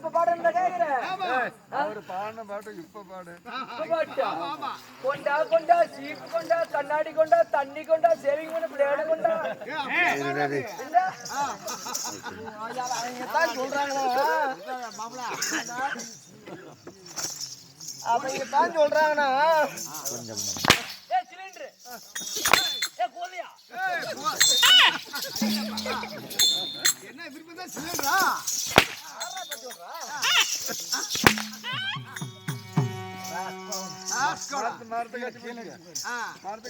இப்ப பாடுறத கேக்குறேன். ஒரு பாடின பாட்டு இப்ப பாடு. கொண்டா கொண்டா சீப்பு கொண்டா கண்ணாடி கொண்டா தண்ணி கொண்டா சேவிங் பண்ண பிளேட கொண்டா அவங்க தான் சொல்றாங்கண்ணா சிலிண்டர் கோலியா என்ன விருப்பம் தான் சிலிண்டரா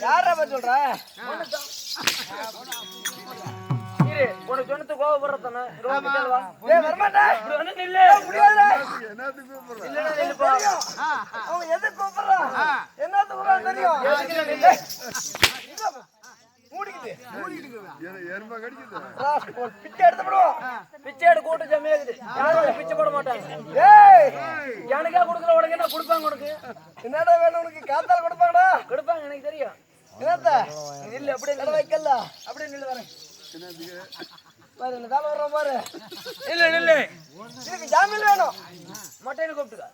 யாரா சொல்ற உனக்கு சொன்னது கோவப்படுறதானே வரமாட்டேன் எது கூப்பிடுறான் என்ன தெரியும் பிச்சை கூட்ட ஜமையாகுது யாரும் பிச்சை போட மாட்டாங்க. எனக்கா கொடுக்குற உனக்கு என்ன கொடுப்பாங்க? உனக்கு என்னடா வேணும்? உனக்கு காத்தால கொடுப்பாங்கடா. கொடுப்பாங்க எனக்கு தெரியும். என்னத்த இல்ல அப்படியே கடை வைக்கல அப்படியே நில்லு வரேன் பாரு இந்த காலம் வர்ற பாரு. இல்ல இல்ல இதுக்கு ஜாமீன் வேணும். மட்டைன்னு கூப்பிட்டுக்க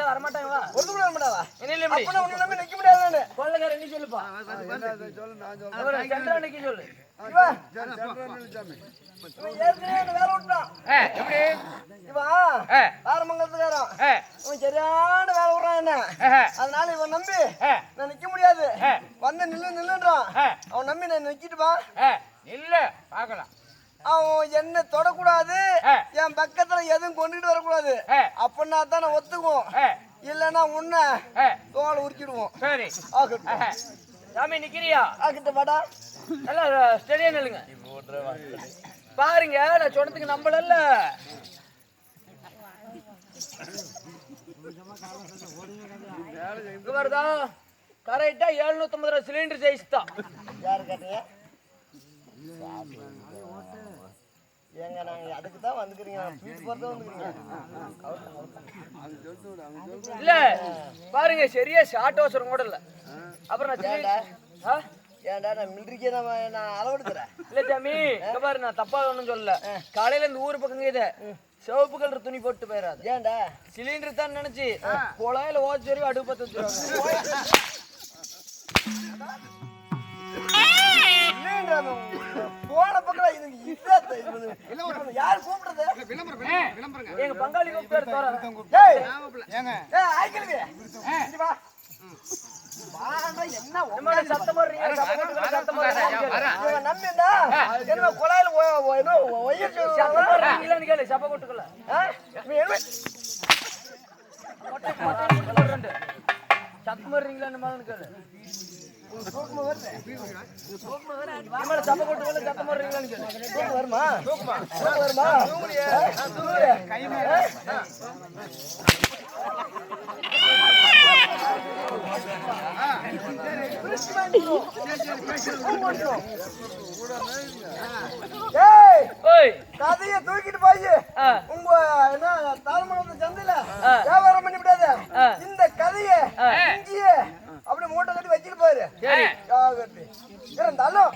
வரமாட்டாங்களா? நிக்க முடியாது. கொள்ளக்கார நீ சொல்லுப்பா சொல்லு. வேலை விட்டான் ஆரம்பங்கிறதுக்காரன் சரியான வேலை விடுறான் என்ன. அதனால இவன் நம்பி நான் நிக்க முடியாது. வந்து நில்லுன்றான். அவன் நம்பி நான் நிக்கிட்டுப்பா இல்ல பாக்கலாம். அவன் என்ன தொடக்கூடாது, என் பக்கத்துல எதுவும் கொண்டுட்டு வரக்கூடாது. அப்படின்னா தான் நான் ஒத்துக்குவோம். இல்லன்னா உன்ன தோலை உரிச்சிடுவோம். சரி சாமி நிக்கிறியா? ஆகிட்ட வாடா. நல்லா ஸ்டெடியா நில்லுங்க. பாருங்க நான் சொன்னதுக்கு நம்பல. வருதா கரெக்டா 750 சிலிண்டர் சைஸ் தான். யாரு கேட்டீங்க? ஏங்க நாங்க அதுக்கு தான் வந்துக்கிறீங்க. இல்ல பாருங்க சரியா ஷார்ட் அவசரம் கூட இல்ல. அப்புறம் நான் ஏன்டா நான் மிலிட்டரிக்கே நான் அளவெடுக்கிறேன். இல்ல சாமி பாரு நான் தப்பா ஒண்ணும் சொல்லல. காலையில இந்த ஊரு பக்கங்க இத சிவப்பு கலர் துணி போட்டு போயிடாது. ஏன்டா சிலிண்டர் தான் நினைச்சு குழாயில ஓச்சு வரைக்கும் அடுப்பு பத்த வச்சிருவாங்க. போன பக்கம் யாரு கூப்பிடுறது? எங்க பங்காளி கூப்பிட்டு என்ன சத்தம் நம்பிண்டா என்ன குழாயில கேளு சப்ப கொட்டுக்கல சத்தம் வர்றீங்களான்னு மாதிரி கேளு. சப்ப கொட்டுக்கல சத்தம் வர்றீங்களான்னு கேளு. வருமா வருமா கதைய தூக்கிட்டு போய் உங்க என்ன தாழ்மணத்து சந்தையில வியாபாரம் பண்ணி விடாத. இந்த கதைய இங்கேயே அப்படி மூட்டை கட்டி வச்சுட்டு போயிரு. இருந்தாலும்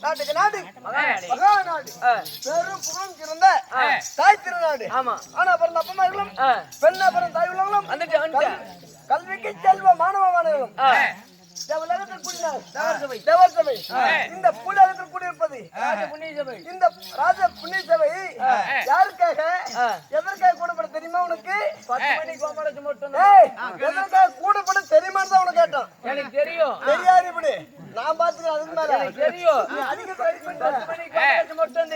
நாட்டுக்கு நாடு மகா நாடு பெரும் புகழும் சிறந்த தாய் திருநாடு. ஆனா அப்புறம் அப்பமா இருக்கலாம் பெண் அப்புறம் தாய் உள்ளவங்களும் கல்விக்கு செல்வ மாணவ மாணவர்களும் இந்த புலகத்தில் கூடியிருப்பது இந்த ராஜ புண்ணிய சபை யாருக்காக எதற்காக கூடப்பட தெரியுமா உனக்கு? 10 மணிக்கு கோமலத்து மட்டும் எதற்காக கூடப்பட தெரியுமான்னு தான் உனக்கு கேட்டான். எனக்கு தெரியும். தெரியாது இப்படி நான் பாத்துக்கிறேன். அதுக்கு மேல எனக்கு தெரியும். அதிக 10 மணிக்கு கோமலத்து மட்டும்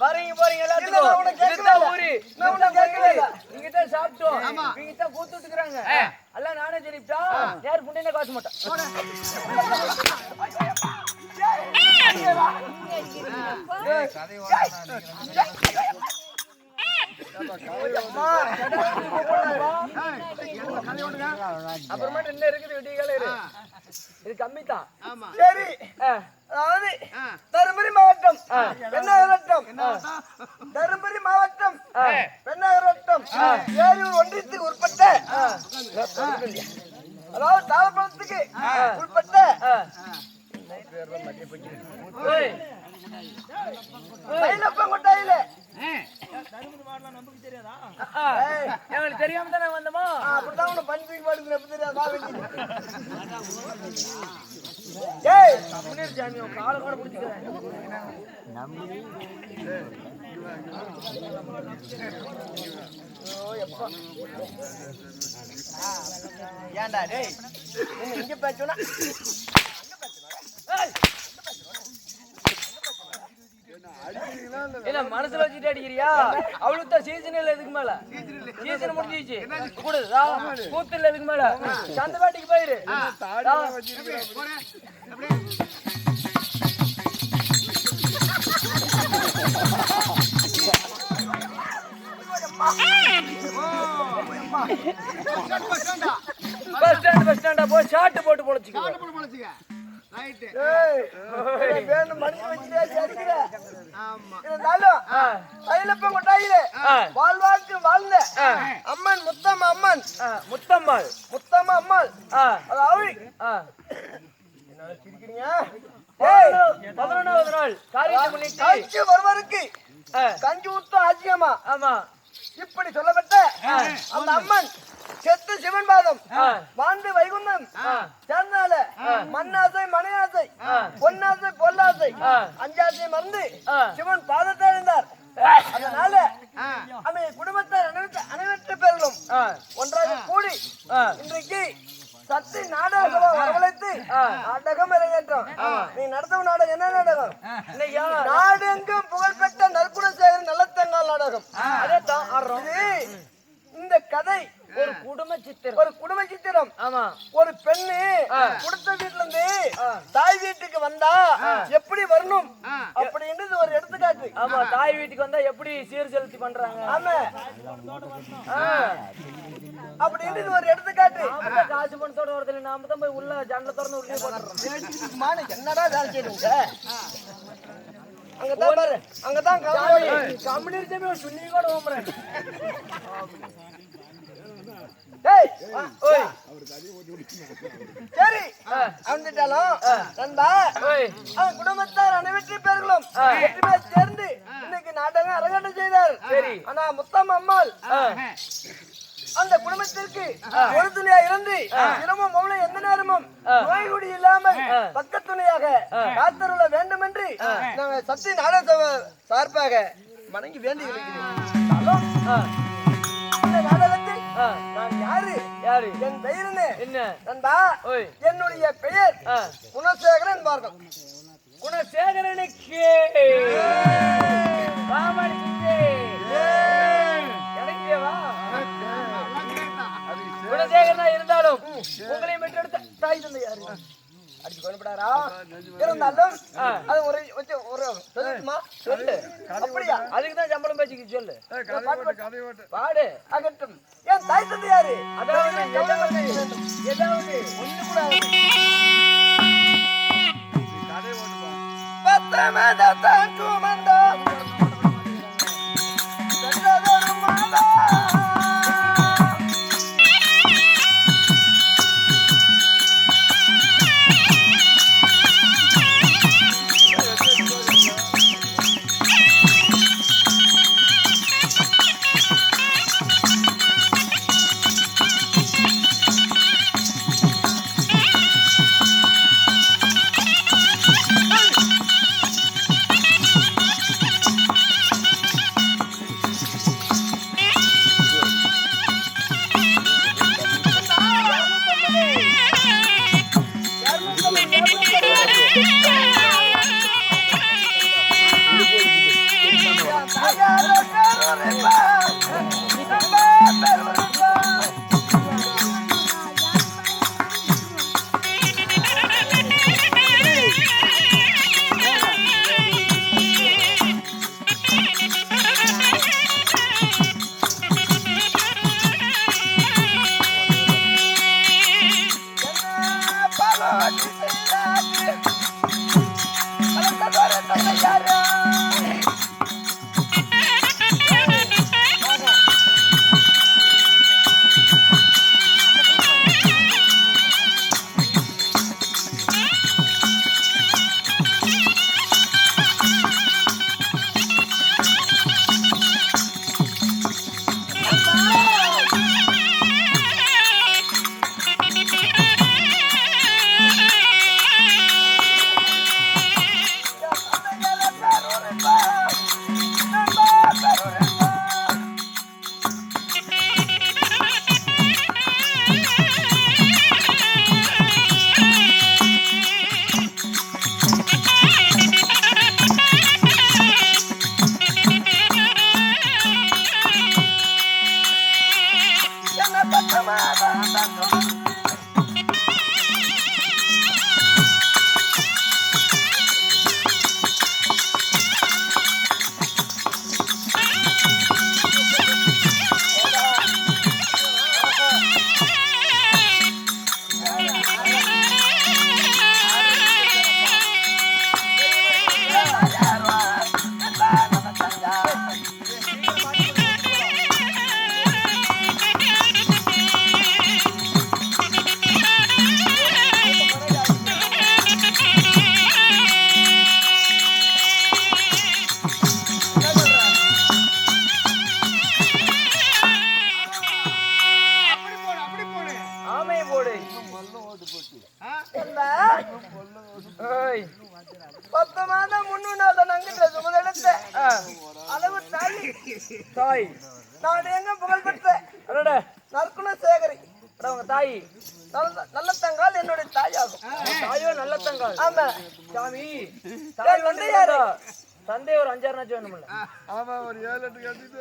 வரீங்க போறீங்க எல்லாத்துக்கும் உனக்கு கேட்கல. ஊரு நான் உனக்கு கேட்கல. நீங்க தான் சாப்பிட்டோம் நீங்க தான் கூத்துட்டுக்கறாங்க. எல்லாம் நானே சொல்லிட்டா யார் புண்ணியனே காசு மாட்டேன். அப்புறமேட்டு என்ன இருக்குது விடிகால இது கம்மி தான். சரி அதாவது தருமபுரி மாவட்டம் பெண்ணாகர் வட்டம் தருமபுரி மாவட்டம் பெண்ணாகர் வட்டம் ஏரியூர் ஒன்றியத்துக்கு உட்பட்ட அதாவது தாளப்பழத்துக்கு உட்பட்ட ஏய் தைலப்பம் கொட்டாயில எங்களுக்கு தெரியாம தானே வந்தோமா? அப்படிதான் உன்னை பண்ணி பாடுங்க எப்படி தெரியாது வா வேண்டி ஏய் முன்னேறி சாமி உன் காலை கூட பிடிச்சிக்கிறேன். ஏன்டா டேய் நீ இங்க பேச்சோனா என்ன மனசுல வச்சுட்டு அடிக்கிறியா? அவளுக்கு தான் சீசன் இல்ல, எதுக்கு மேல சீசன் முடிஞ்சிச்சு கூடு கூத்து இல்ல, எதுக்கு மேல சந்த பாட்டிக்கு போயிரு. பஸ் ஸ்டாண்டா போய் ஷார்ட் போட்டு பொழைச்சிக்க. வேணும் மணி வச்சுட்டே சரிக்கிற இருந்தாலும் தைலப்பம் கொட்டாயிலே வாழ்வாக்கு வாழ்ந்த அம்மன் முத்தம்மா அம்மன் முத்தம்மாள் முத்தம்மா அம்மாள் அது அவள் என்ன சிரிக்கிறீங்க? 11வது நாள் காரியத்தை முன்னிட்டு காட்சி வருவருக்கு கஞ்சி ஊத்தம் ஆச்சியம்மா ஆமா இப்படி சொல்லப்பட்ட அந்த அம்மன் செத்து சிவன் பாதம் வாழ்ந்து வைகுந்தம் சேர்ந்தால மண்ணாசை மனையாசை பொன்னாசை பொல்லாசை அஞ்சாசை மறந்து சிவன் பாதத்தை அடைந்தார். அதனால அந்த குடும்பத்தார் அனைவற்ற பேர்களும் ஒன்றாக கூடி இன்றைக்கு சக்தி நாடக சபை வரவழைத்து நாடகம் அரங்கேற்றம். நீ நடத்தும் நாடகம் என்ன நாடகம்? நாடெங்கும் புகழ்பெற்ற நற்குணசேகரன் நல்லத்தங்கால் நாடகம். அதே தான் ஆடுறோம். இந்த கதை ஒரு குடும்ப சித்திரம். ஒரு குடும்ப சித்திரம். ஆமா, ஒரு பெண்ணு கொடுத்த வீட்டுல இருந்து தாய் வீட்டுக்கு வந்தா எப்படி வரணும் அப்படின்றது ஒரு எடுத்துக்காட்டு. ஆமா, தாய் வீட்டுக்கு வந்தா எப்படி சீர் செலுத்தி பண்றாங்க. ஆமா, அப்படின்றது ஒரு எடுத்துக்காட்டு. காசு பணத்தோட வரதுல நாம தான் போய் உள்ள ஜன்னல திறந்து உள்ள போட்டுறோம். என்னடா வேலை செய்யுங்க? அங்கதான் பாரு, அங்கதான் கம்யூனிட்டி சுண்ணி கூட ஓம்புறேன். சரி வந்துட்டாலும் நண்பா அவன் குடும்பத்தார் அனைவற்றை பேர்களும் சேர்ந்து இன்னைக்கு நாடகம் அரங்கேற்றம் செய்தார். ஆனா முத்தம் அம்மாள் அந்த குடும்பத்திற்கு ஒரு துணையா இருந்து இரவும் மௌனம் எந்த நேரமும் நோய்குடி இல்லாமல் பக்கத்துணையாக காத்தருள வேண்டும் என்று நாங்கள் சக்தி நாடக சார்பாக வணங்கி வேண்டி இருக்கிறோம். இந்த நாடகத்தில் நான் யாரு என் பெயர் என்ன நண்பா? என்னுடைய பெயர் குணசேகரன் என்பார்கள். குணசேகரனுக்கு குணசேகரனா இருந்தாலும் உங்களை பெற்றெடுத்த தாய் தந்தை யாரு? அடிச்சு கொண்டுடாரா இருந்தாலும் அது ஒரு சொல்லுமா சொல்லு. அப்படியா? அதுக்குதான் சம்பளம் பேசிக்க சொல்லு. பாடு அகட்டும். என் தாய் தந்தை யாரு? அதாவது ஏதாவது ஒண்ணு கூட பத்தமதான் சுமந்தா மாதா ஓய் 10 மாதம் முன்னாள் நங்கிட்ட சுமதெடுத்த அளவு தாய் நான் எங்க புகழ் பெற்ற நற்குண சேகரி உங்க தாய் நல்ல தங்கால் என்னுடைய தாயாகும். தாயோ நல்ல தங்கால். ஆமா சாமி தாய் வந்து யாரு? தந்தை ஒரு 5-6 நாச்சும் வேணும்ல. ஆமா ஒரு 7-8 கட்டிட்டு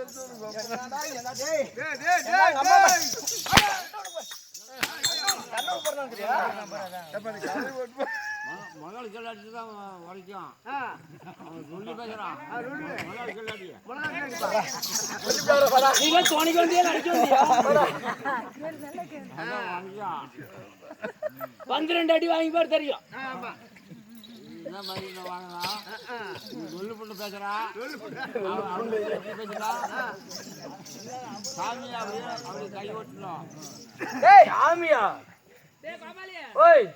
மகள் கல்லாட்டி தான் வலிக்கும். சொல்லி பேசுறான் நீங்க துணிக்கு வந்தியா நடிக்க வந்தியா? 12 அடி வாங்கி பாரு தெரியும். இந்த மாதிரி வாங்கினா சொல்லு பொண்ணு பேசுறா பேசுறா சாமி அப்படி கை ஓட்டணும். ஏய் ஆமியா ஓய்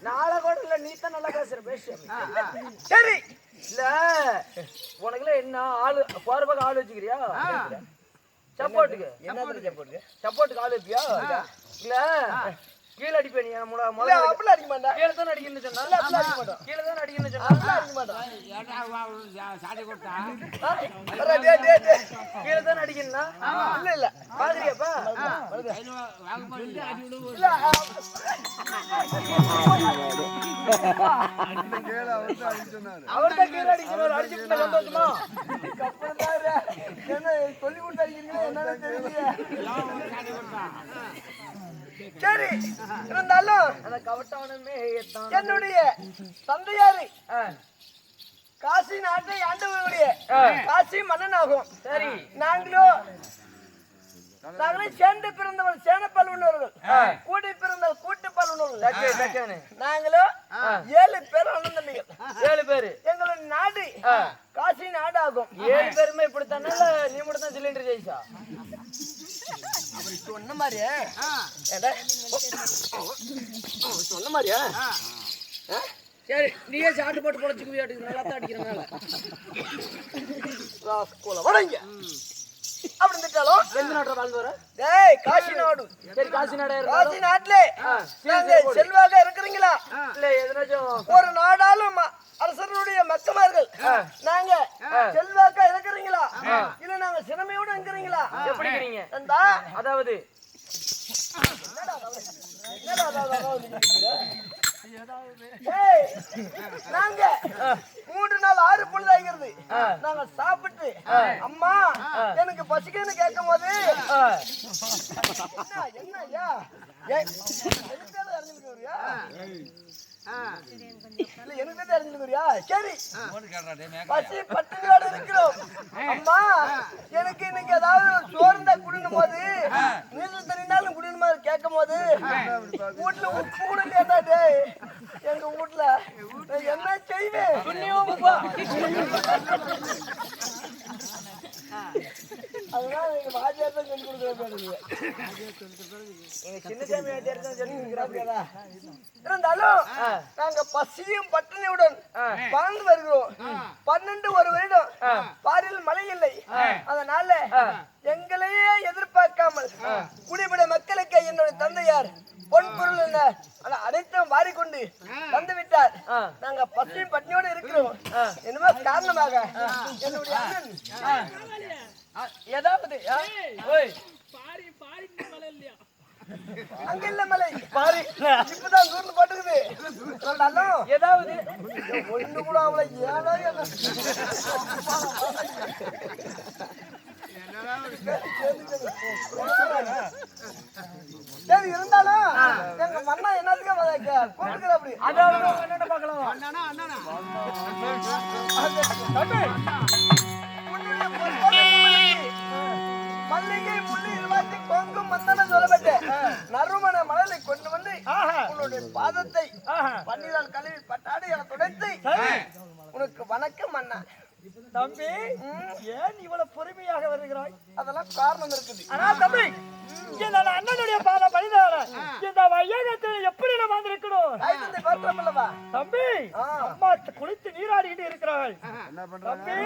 நாளை கூட இல்ல நீ தான் நல்லா பேசுற பேசு. சரி இல்ல உனக்குலாம் என்ன ஆளு போற பக்கம் ஆள் வச்சுக்கிறியா? சப்போர்ட்டுக்கு சப்போர்ட்டுக்கு ஆள் வைப்பியா? இல்ல கீழே அடிப்பேன் நீ முதல்ல அப்படிலாம் அடிக்க மாட்டேன். கீழே தான் அடிக்கணும்னு சொன்னா கீழே தான் அடிக்கணும்னு சொன்னா சாட்டை கொடுத்தா கீழே தான் அடிக்கணும்னா இல்ல பாக்குறியாப்பா? அவர்தான் கீழே அடிக்கணும். அடிச்சுட்டு சந்தோஷமா என்ன சொல்லி கொடுத்து அடிக்கிறீங்களா என்னன்னு தெரியலையே. சரி இருந்தாலும் அந்த கவட்டவனமே என்னுடைய தந்தையாரு காசி நாட்டை ஆண்டவருடைய காசி மன்னன் ஆகும். சரி நாங்களே சேர்ந்து பிறந்தவர்கள் சேனப்பால் உள்ளவர்கள், கூடி பிறந்தவர்கள் கூட்டுப்பால் உள்ளவர்கள். நாங்களும் 7 பேர் அண்ணன் தம்பிகள். 7 பேரு எங்களோட நாடு காசி நாடு ஆகும். 7 பேருமே இப்படித்தானே? நீ மட்டும் தான் சிலிண்டர் ஜெயிச்சா? அப்படி சொன்ன மாதிரியா சொன்ன மாதிரியா? சரி நீயே சாட்டு போட்டு பொழைச்சுக்கு நல்லா தான் அடிக்கிறனால வடங்க அப்படி இருந்துட்டாலும் எந்த நாட்டில் வாழ்ந்து வர? டேய் காசி நாடு. சரி காசி நாடா காசி நாட்டுல நாங்க செல்வாக இருக்கிறீங்களா? இல்ல எதனாச்சும் ஒரு நாடாலும் அரசருடைய மக்கமார்கள் நாங்க செல்வாக்கா இருக்கிறீங்களா? இல்ல நாங்க சிறுமையோட இருக்கிறீங்களா? எப்படி இருக்கிறீங்க? அதாவது நாங்க 3 நாள் 6 பொழுது ஆகிறது. நாங்க சாப்பிட்டு அம்மா எனக்கு பசிக்குன்னு கேட்கும் போது என்ன ஐயா எனக்கு தெரிஞ்சுக்கிறியா? சரி பசி பட்டினியோட இருக்கிறோம். அம்மா எனக்கு இன்னைக்கு ஏதாவது சோர்ந்த குடினும் போது நீச்சல் தெரிந்தாலும் குடின மாதிரி கேட்கும் போது வீட்டுல உப்பு கூட இல்லையா? டேய் எங்க வீட்டுல என்ன செய்வேன்? அதனால எங்க வாஜியார் தான் சொல்லி கொடுக்குறேன். சின்னசாமி ஆட்டியார் தான் சொல்லி கொடுக்குறாங்க. இருந்தாலும் நாங்க பசியும் பட்டினியுடன் வாழ்ந்து வருகிறோம். 12 ஒரு வருடம் பாரில் மழை இல்லை. அதனால எங்களையே எதிர்பார்க்காமல் குடிபட மக்களுக்கு என்னுடைய தந்தையார் பொன் பொருள் என்ன அனைத்தும் வாரிக்கொண்டு வந்து விட்டார். நாங்க பசியும் பட்டினியோடு இருக்கிறோம். என்னமோ காரணமாக என்னுடைய அண்ணன் ஏதாவது அங்க இல்ல மலை பாரு இப்பதான் தூர்ந்து போட்டுக்குது. ஏதாவது ஒண்ணு கூட அவளை ஏழா சரி இருந்தாலும் எங்க மண்ணா என்னத்துக்கு கூப்பிட்டுக்கிற அப்படி அதாவது என்னென்ன பார்க்கலாம். மல்லிகை முள்ளி இருவாச்சி கொங்கும் மந்தன சொல்லப்பட்ட நறுமண மலரை கொண்டு வந்து உன்னுடைய பாதத்தை பன்னீரால் கழுவி பட்டாடு என துடைத்து உனக்கு வணக்கம் அண்ணா. தம்பி ஏன் இவ்வளவு பொறுமையாக வருகிறாய்? அதெல்லாம் காரணம் இருக்குது. ஆனா தம்பி இந்த அண்ணனுடைய பாத பணிதான இந்த வையகத்தில் எப்படி நம்ம வந்திருக்கணும்? பார்த்தோம்லவா தம்பி அம்மா குளித்து நீராடிக்கிட்டு இருக்கிறாள். என்ன பண்றாங்க? தம்பி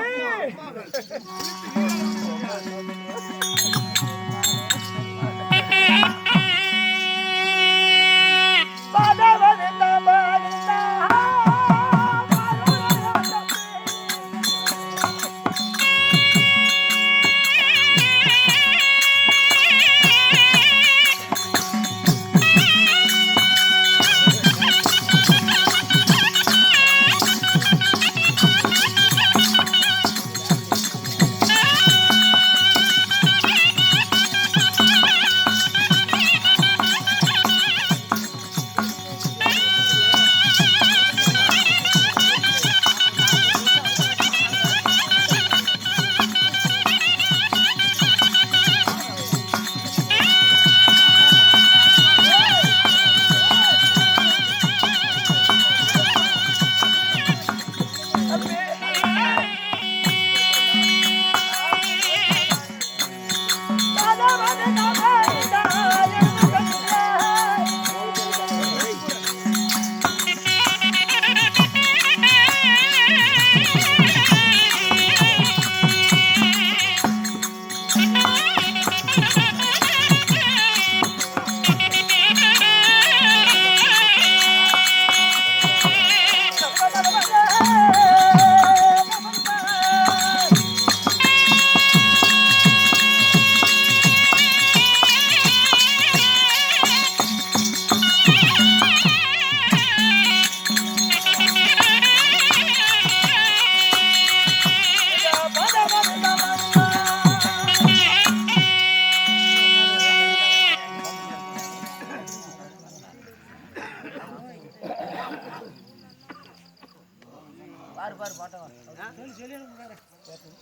பாரு பாரு பாட்டா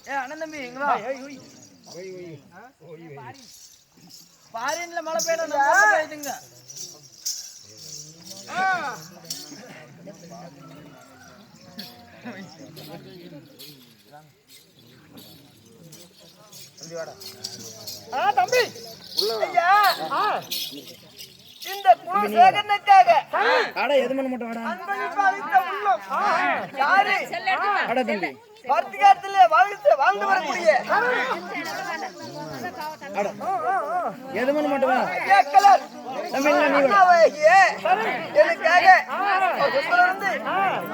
ஏ அண்ணன் தம்பி இங்க வா பாரின்ல மழை பெய்யுதுங்க தம்பி ஐயா இந்த குழு சேகரனுக்காக எது பண்ண மாட்டோம் அன்பளிப்பு அளித்த உள்ளம் யாரு அட தம்பி பர்த்திகாரத்திலே வாழ்ந்து வரக்கூடிய எது பண்ண மாட்டோம் ஐயா கலர் அண்ணாவையே எனக்காக வந்து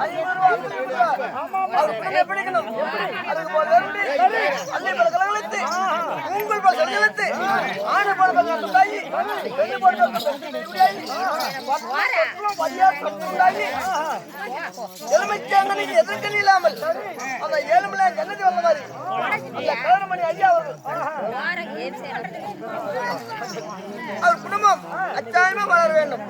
500 ரூபாய் கொடுத்தார். அவர் குடும்பம் எப்படி இருக்கணும்? அதுக்கு போல இருந்து அள்ளி பல கலகலத்து உங்கள் போல சடிகலத்து ஆணை போல பக்கம் உண்டாகி பெண்ணு போல பக்கம் உண்டாகி எலுமைச்சாங்கனுக்கு எதிர்க்கல் இல்லாமல் அந்த ஏழுமலை கண்ணதி வந்த மாதிரி அந்த கலரமணி ஐயா அவர்கள் அவர் குடும்பம் அச்சாயமா வளர வேண்டும்.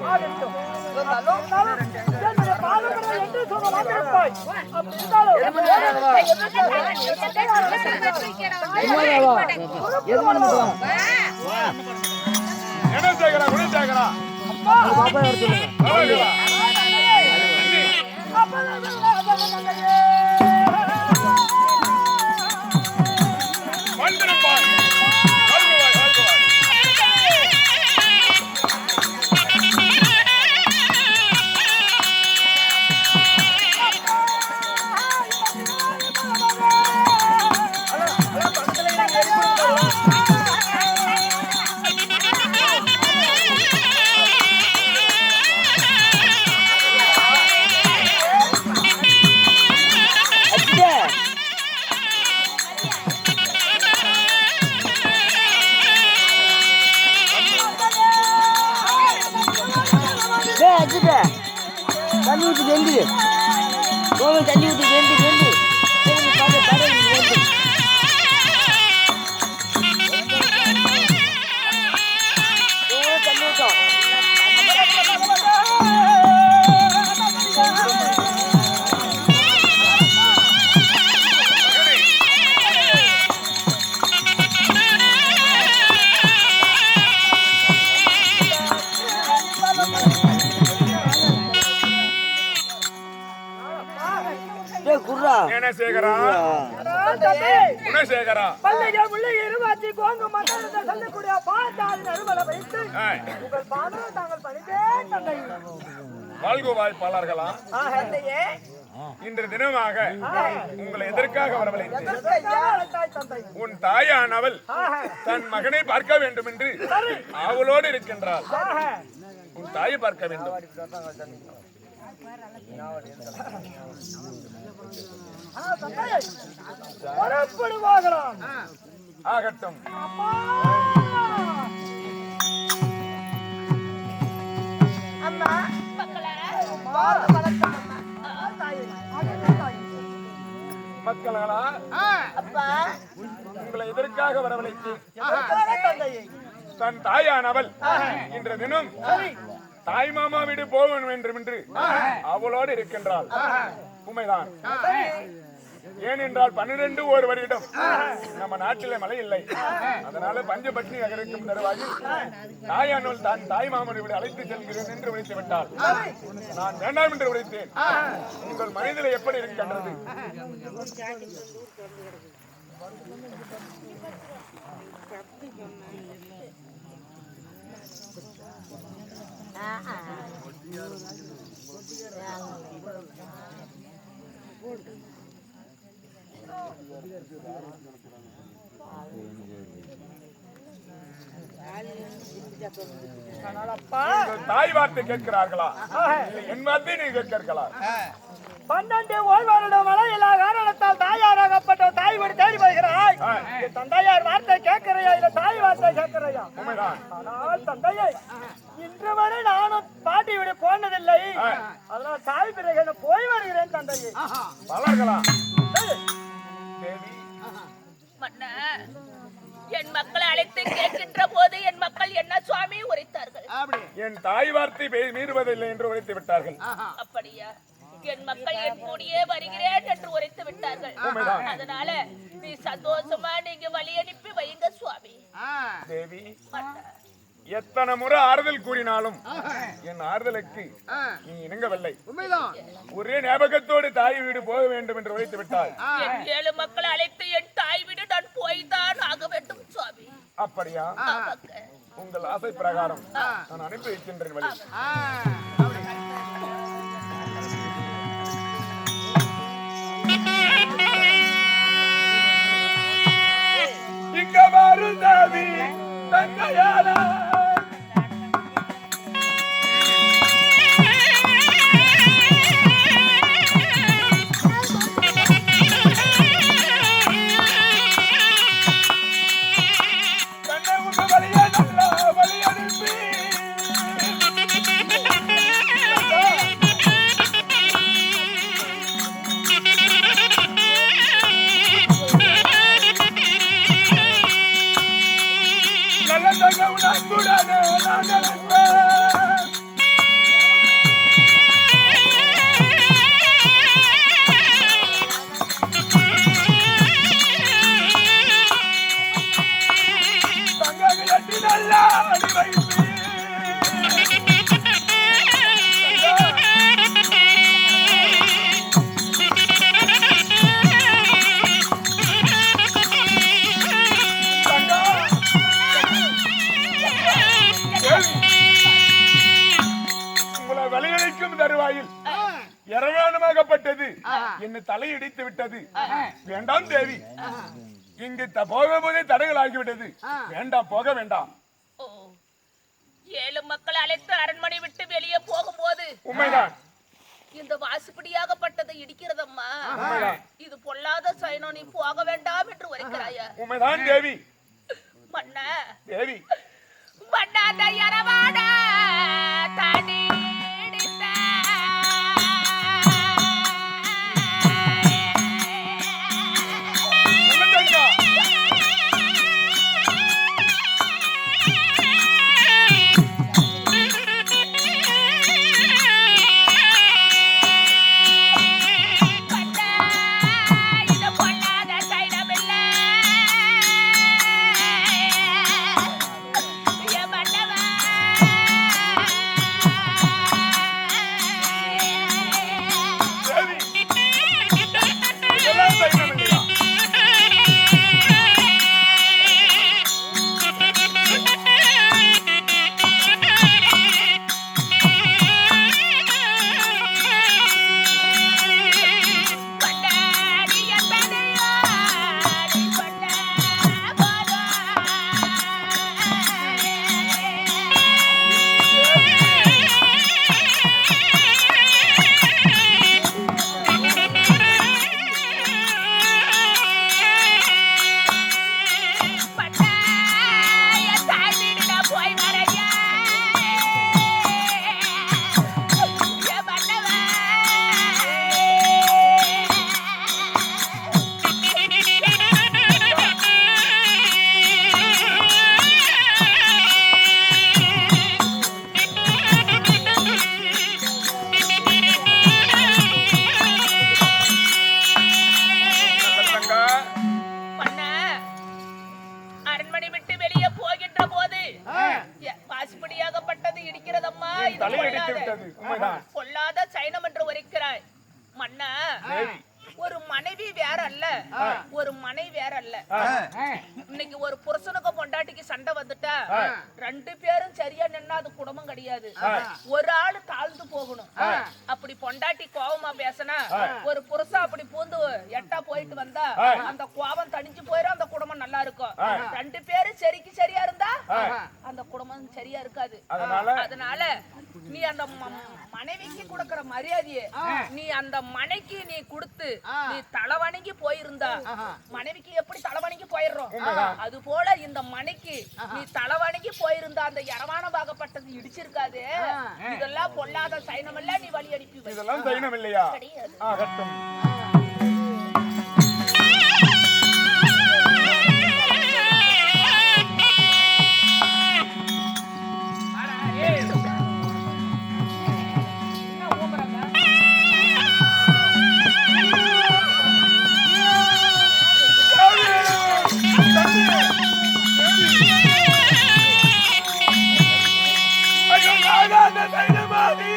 என்ன சேகரா குடி சேகரா வந்திருப்பார் தண்ணி ஊற்றி வெந்து கோவில் தண்ணி ஊற்றி வெந்து வெந்து தண்ணி ஊற்றும் சேகரா குணசேகரா பல்லையா முள்ளையை இருவாச்சி கோங்கு மண்டலத்தை சொல்லக்கூடிய பாத்தாளின் அருவலை வைத்து உங்கள் பாதம் தாங்கள் பணிந்தே தந்தை வாழ்குவாய்ப்பாளர்களா இன்று தினமாக உங்களை எதற்காக வரவழைத்தேன் உன் தாயானவள் தன் மகனை பார்க்க வேண்டும் என்று அவளோடு இருக்கின்றாள் உன் தாயை பார்க்க வேண்டும் ஆகட்டும் மக்களா உங்களை எதற்காக வரவழைத்து தன் தாயானவள் இன்ற தினம் தாய் மாமா வீடு போக வேண்டும் என்று அவளோடு இருக்கின்றாள் உண்மைதான் ஏனென்றால் 12 ஒரு வருடம் நம்ம நாட்டிலே மழை இல்லை அதனால பஞ்சபட்னி நகருக்கும் தருவாயில் தாயானவள் தான் தாய் மாமன் வீடு அழைத்து செல்கிறேன் என்று உரைத்து விட்டாள் நான் வேண்டாம் என்று உரைத்தேன் உங்கள் மனதில் எப்படி இருக்கின்றது தாய் வார்த்தை கேட்கிறார்களா என் வார்த்தை நீ கேட்கிறீர்களா 12 ஓய்வாளரிடம் மழையில்லா காரணத்தால் தாயாராகப்பட்ட தாய் வீடு தேடி வருகிறாய் தந்தையார் வார்த்தை கேட்கிறையா இல்ல தாய் வார்த்தை கேட்கிறையா ஆனால் தந்தையை இன்று வரை நானும் பாட்டி வீடு போனதில்லை அதனால் தாய் பிறகு போய் வருகிறேன் தந்தையை வளர்களா என் மக்களை அழைத்து கேட்கின்ற போது என் மக்கள் என்ன சுவாமி உரைத்தார்கள் என் தாய் வார்த்தை மீறுவதில்லை என்று உரைத்து விட்டார்கள். அப்படியா? என் மக்கள் என் கூடியே வருகிறேன் என்று உரைத்து விட்டார்கள். அதனால நீ சந்தோஷமா நீங்க வழி அனுப்பி வைங்க சுவாமி. தேவி, எத்தனை முறை ஆறுதல் கூறினாலும் என் ஆறுதலுக்கு நீ இணங்கவில்லை. ஒரே ஞாபகத்தோடு தாய் வீடு போக வேண்டும் என்று உரைத்து விட்டாய். என் 7 மக்களை அழைத்து என் தாய் வீடு நான் போய்தான் ஆக வேண்டும் சுவாமி. அப்படியா? உங்கள் ஆசை பிரகாரம் நான் அனுப்பி வைக்கின்றேன் வழி. இங்க வரும் தேவி தங்கையாளா தருவாயில் இரவானமாகப்பட்டது என்னை தலையிடித்து விட்டது. வேண்டாம் தேவி, இங்கு போகும்போதே தடைகள் ஆகிவிட்டது. வேண்டாம், போக வேண்டாம். 7 மக்களை அழைத்து அரண்மனை விட்டு வெளியே போகும்போது உண்மைதான் இந்த வாசுபடியாகப்பட்டதை இடிக்கிறதம்மா. இது பொல்லாத சயனம், நீ போக வேண்டாம் என்று உரைக்கிறாயா? உண்மைதான் தேவி. மன்னா தேவி, மன்னாத இரவான தடி பொல்லாத சைனம் என்று உரைக்கிறாய். மன்னா, ஒரு மனைவி வேற அல்ல, ஒரு மனை வேற அல்ல. இன்னைக்கு ஒரு புருஷனுக்கு பொண்டாட்டிக்கு சண்டை வந்துட்டா 2 பேரும் சரியா நின்னா அது குடும்பம் கிடையாது. ஒரு ஆளு தாழ்ந்து போகணும். அப்படி பொண்டாட்டி கோபமா பேசினா ஒரு புருஷன் அப்படி பூந்து எட்டா போயிட்டு வந்தா அந்த கோபம் தணிஞ்சு போயிடும், அந்த குடும்பம் நல்லா இருக்கும். 2 பேரும் சரிக்கு சரியா இருந்தா அந்த குடும்பம் சரியா இருக்காது. அதனால நீ அந்த மனைவிக்கு கொடுக்கிற மரியாதையை நீ அந்த மனைக்கு நீ கொடுத்து நீ தலைவணங்கி போயிருந்தா மனைவிக்கு எப்படி தலைவணங்கி போயிடுறோம், அது போல இந்த மனைக்கு நீ தலைவணங்கி போயிருந்தா அந்த இரவான பாகப்பட்டது இடிச்சிருக்காது. இதெல்லாம் பொல்லாத சைனம் இல்ல, நீ வழி அனுப்பி. இதெல்லாம் சைனம் இல்லையா? ஆகட்டும். போகாத தைரியமாதி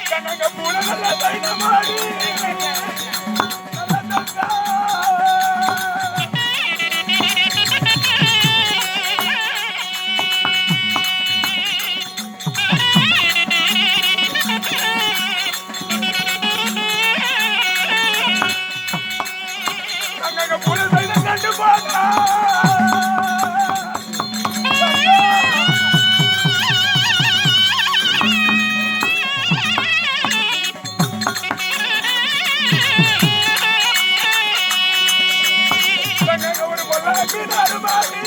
கனக பூர நல்ல தைரியமாதி ஒரு பொல்லாக்கு நடுமாடி